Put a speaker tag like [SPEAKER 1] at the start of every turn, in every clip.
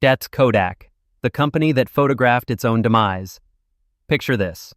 [SPEAKER 1] That's Kodak, the company that photographed its own demise. Picture this.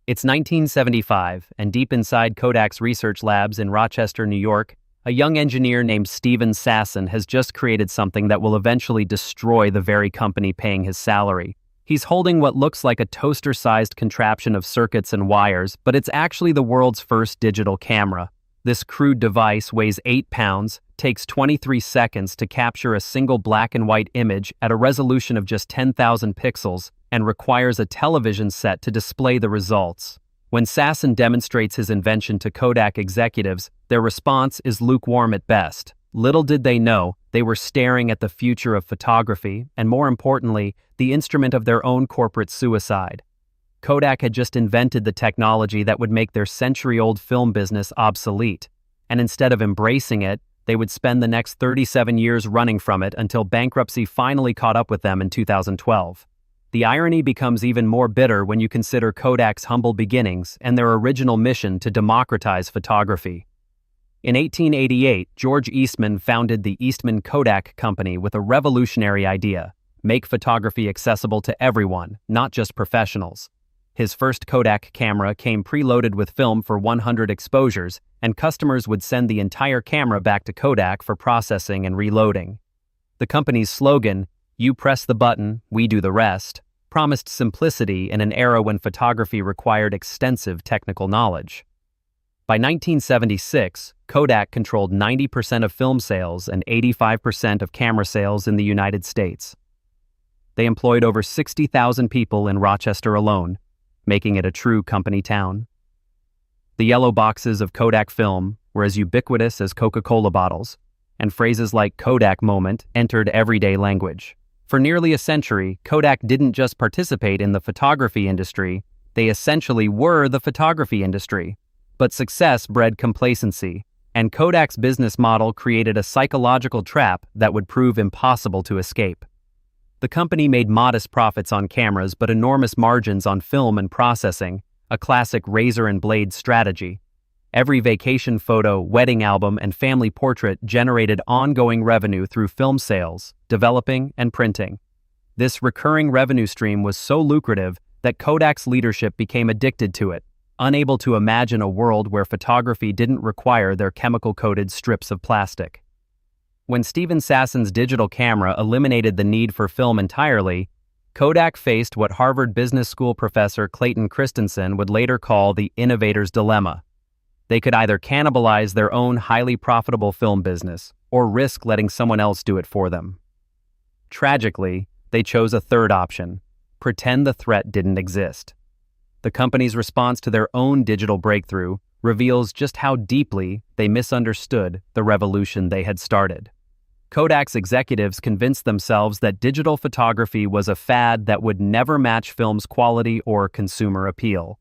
[SPEAKER 1] It's 1975, and deep inside Kodak's research labs in Rochester, New York, a young engineer named Steven Sasson has just created something that will eventually destroy the very company paying his salary. He's holding what looks like a toaster-sized contraption of circuits and wires, but it's actually the world's first digital camera. This crude device weighs 8 pounds, takes 23 seconds to capture a single black and white image at a resolution of just 10,000 pixels, and requires a television set to display the results. When Sasson demonstrates his invention to Kodak executives, their response is lukewarm at best. Little did they know, they were staring at the future of photography, and more importantly, the instrument of their own corporate suicide. Kodak had just invented the technology that would make their century-old film business obsolete, and instead of embracing it, they would spend the next 37 years running from it until bankruptcy finally caught up with them in 2012. The irony becomes even more bitter when you consider Kodak's humble beginnings and their original mission to democratize photography. In 1888, George Eastman founded the Eastman Kodak Company with a revolutionary idea: make photography accessible to everyone, not just professionals. His first Kodak camera came preloaded with film for 100 exposures, and customers would send the entire camera back to Kodak for processing and reloading. The company's slogan, "You press the button, we do the rest," promised simplicity in an era when photography required extensive technical knowledge. By 1976, Kodak controlled 90% of film sales and 85% of camera sales in the United States. They employed over 60,000 people in Rochester alone, making it a true company town. The yellow boxes of Kodak film were as ubiquitous as Coca-Cola bottles, and phrases like Kodak moment entered everyday language. For nearly a century, Kodak didn't just participate in the photography industry, they essentially were the photography industry. But success bred complacency, and Kodak's business model created a psychological trap that would prove impossible to escape. The company made modest profits on cameras but enormous margins on film and processing, a classic razor and blade strategy. Every vacation photo, wedding album, and family portrait generated ongoing revenue through film sales, developing, and printing. This recurring revenue stream was so lucrative that Kodak's leadership became addicted to it, unable to imagine a world where photography didn't require their chemical-coated strips of plastic. When Steven Sasson's digital camera eliminated the need for film entirely, Kodak faced what Harvard Business School professor Clayton Christensen would later call the innovator's dilemma. They could either cannibalize their own highly profitable film business or risk letting someone else do it for them. Tragically, they chose a third option: pretend the threat didn't exist. The company's response to their own digital breakthrough reveals just how deeply they misunderstood the revolution they had started. Kodak's executives convinced themselves that digital photography was a fad that would never match film's quality or consumer appeal.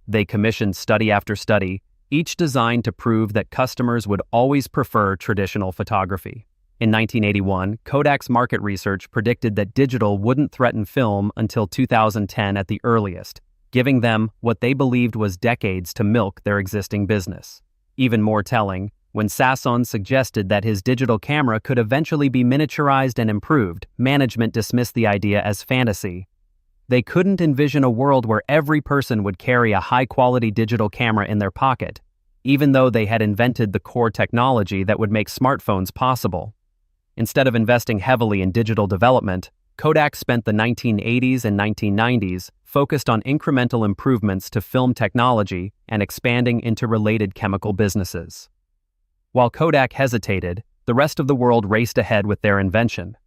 [SPEAKER 1] They commissioned study after study, each designed to prove that customers would always prefer traditional photography. In 1981, Kodak's market research predicted that digital wouldn't threaten film until 2010 at the earliest, giving them what they believed was decades to milk their existing business. Even more telling, when Sasson suggested that his digital camera could eventually be miniaturized and improved, management dismissed the idea as fantasy. They couldn't envision a world where every person would carry a high-quality digital camera in their pocket, even though they had invented the core technology that would make smartphones possible. Instead of investing heavily in digital development, Kodak spent the 1980s and 1990s focused on incremental improvements to film technology and expanding into related chemical businesses. While Kodak hesitated, the rest of the world raced ahead with their invention.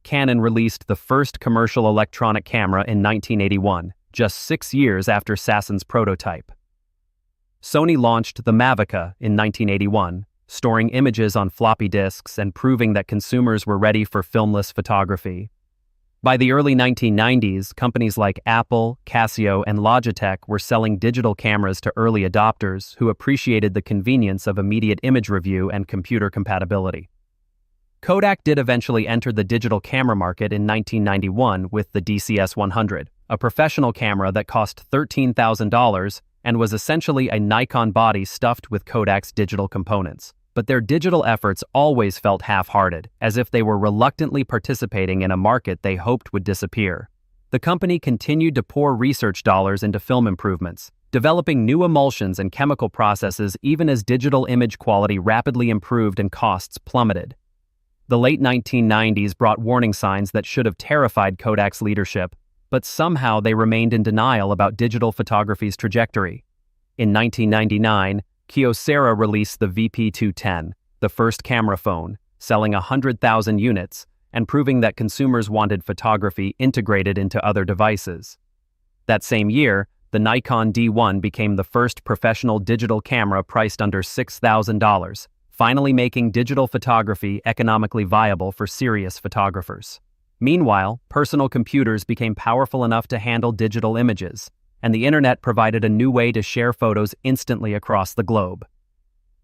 [SPEAKER 1] Canon released the first commercial electronic camera in 1981, just 6 years after Sasson's prototype. Sony launched the Mavica in 1981, storing images on floppy disks and proving that consumers were ready for filmless photography. By the early 1990s, companies like Apple, Casio, and Logitech were selling digital cameras to early adopters who appreciated the convenience of immediate image review and computer compatibility. Kodak did eventually enter the digital camera market in 1991 with the DCS-100, a professional camera that cost $13,000 and was essentially a Nikon body stuffed with Kodak's digital components. But their digital efforts always felt half-hearted, as if they were reluctantly participating in a market they hoped would disappear. The company continued to pour research dollars into film improvements, developing new emulsions and chemical processes even as digital image quality rapidly improved and costs plummeted. The late 1990s brought warning signs that should have terrified Kodak's leadership, but somehow they remained in denial about digital photography's trajectory. In 1999, Kyocera released the VP210, the first camera phone, selling 100,000 units and proving that consumers wanted photography integrated into other devices. That same year, the Nikon D1 became the first professional digital camera priced under $6,000, finally making digital photography economically viable for serious photographers. Meanwhile, personal computers became powerful enough to handle digital images, and the internet provided a new way to share photos instantly across the globe.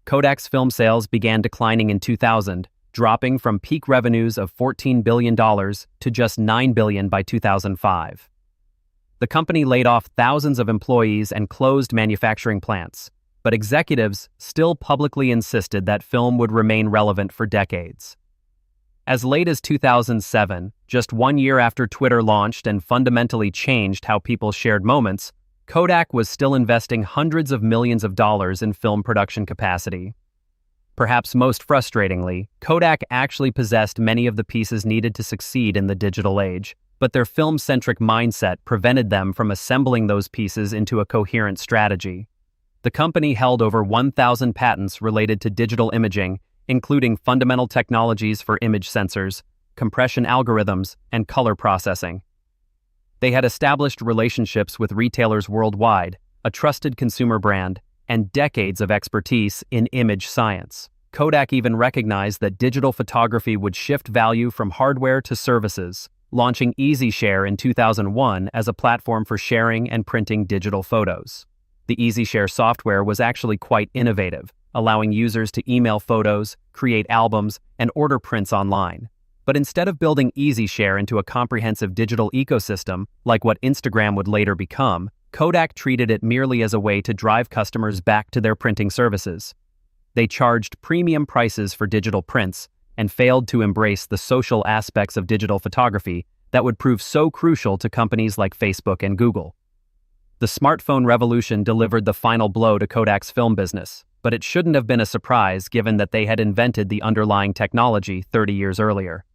[SPEAKER 1] Kodak's film sales began declining in 2000, dropping from peak revenues of $14 billion to just $9 billion by 2005. The company laid off thousands of employees and closed manufacturing plants, but executives still publicly insisted that film would remain relevant for decades. As late as 2007, just 1 year after Twitter launched and fundamentally changed how people shared moments, Kodak was still investing hundreds of millions of dollars in film production capacity. Perhaps most frustratingly, Kodak actually possessed many of the pieces needed to succeed in the digital age, but their film-centric mindset prevented them from assembling those pieces into a coherent strategy. The company held over 1,000 patents related to digital imaging, including fundamental technologies for image sensors, compression algorithms, and color processing. They had established relationships with retailers worldwide, a trusted consumer brand, and decades of expertise in image science. Kodak even recognized that digital photography would shift value from hardware to services, launching EasyShare in 2001 as a platform for sharing and printing digital photos. The EasyShare software was actually quite innovative, allowing users to email photos, create albums, and order prints online. But instead of building EasyShare into a comprehensive digital ecosystem, like what Instagram would later become, Kodak treated it merely as a way to drive customers back to their printing services. They charged premium prices for digital prints and failed to embrace the social aspects of digital photography that would prove so crucial to companies like Facebook and Google. The smartphone revolution delivered the final blow to Kodak's film business, but it shouldn't have been a surprise given that they had invented the underlying technology 30 years earlier.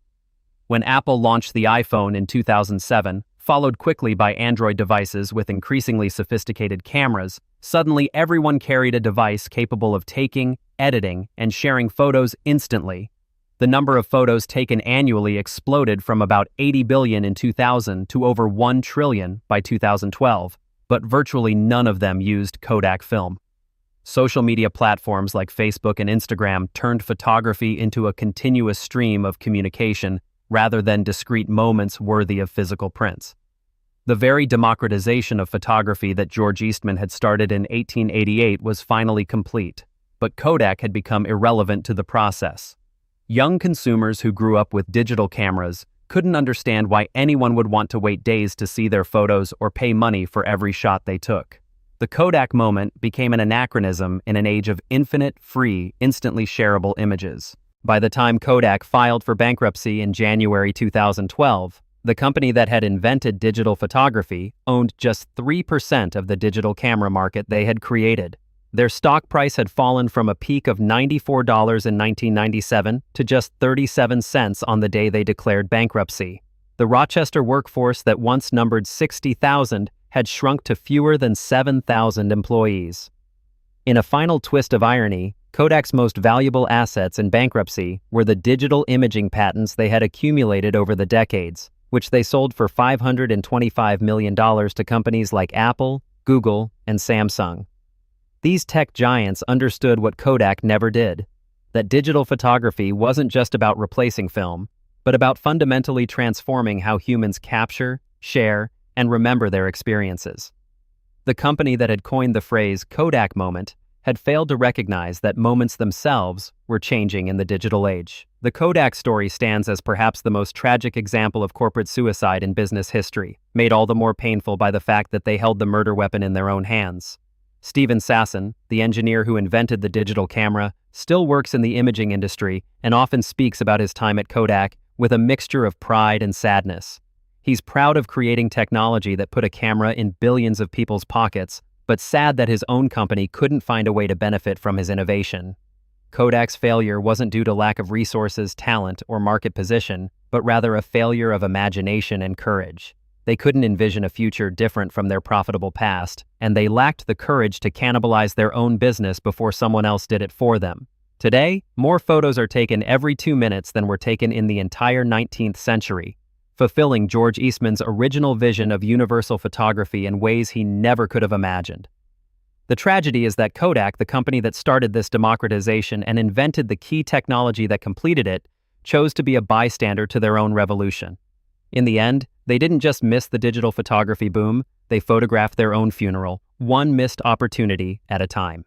[SPEAKER 1] When Apple launched the iPhone in 2007, followed quickly by Android devices with increasingly sophisticated cameras, suddenly everyone carried a device capable of taking, editing, and sharing photos instantly. The number of photos taken annually exploded from about 80 billion in 2000 to over 1 trillion by 2012, but virtually none of them used Kodak film. Social media platforms like Facebook and Instagram turned photography into a continuous stream of communication rather than discrete moments worthy of physical prints. The very democratization of photography that George Eastman had started in 1888 was finally complete, but Kodak had become irrelevant to the process. Young consumers who grew up with digital cameras couldn't understand why anyone would want to wait days to see their photos or pay money for every shot they took. The Kodak moment became an anachronism in an age of infinite, free, instantly shareable images. By the time Kodak filed for bankruptcy in January 2012, the company that had invented digital photography owned just 3% of the digital camera market they had created. Their stock price had fallen from a peak of $94 in 1997 to just 37 cents on the day they declared bankruptcy. The Rochester workforce that once numbered 60,000 had shrunk to fewer than 7,000 employees. In a final twist of irony, Kodak's most valuable assets in bankruptcy were the digital imaging patents they had accumulated over the decades, which they sold for $525 million to companies like Apple, Google, and Samsung. These tech giants understood what Kodak never did, that digital photography wasn't just about replacing film, but about fundamentally transforming how humans capture, share, and remember their experiences. The company that had coined the phrase Kodak moment had failed to recognize that moments themselves were changing in the digital age. The Kodak story stands as perhaps the most tragic example of corporate suicide in business history, made all the more painful by the fact that they held the murder weapon in their own hands. Steven Sasson, the engineer who invented the digital camera, still works in the imaging industry and often speaks about his time at Kodak with a mixture of pride and sadness. He's proud of creating technology that put a camera in billions of people's pockets, but sad that his own company couldn't find a way to benefit from his innovation. Kodak's failure wasn't due to lack of resources, talent, or market position, but rather a failure of imagination and courage. They couldn't envision a future different from their profitable past, and they lacked the courage to cannibalize their own business before someone else did it for them. Today, more photos are taken every 2 minutes than were taken in the entire 19th century, fulfilling George Eastman's original vision of universal photography in ways he never could have imagined. The tragedy is that Kodak, the company that started this democratization and invented the key technology that completed it, chose to be a bystander to their own revolution. In the end, they didn't just miss the digital photography boom, they photographed their own funeral, one missed opportunity at a time.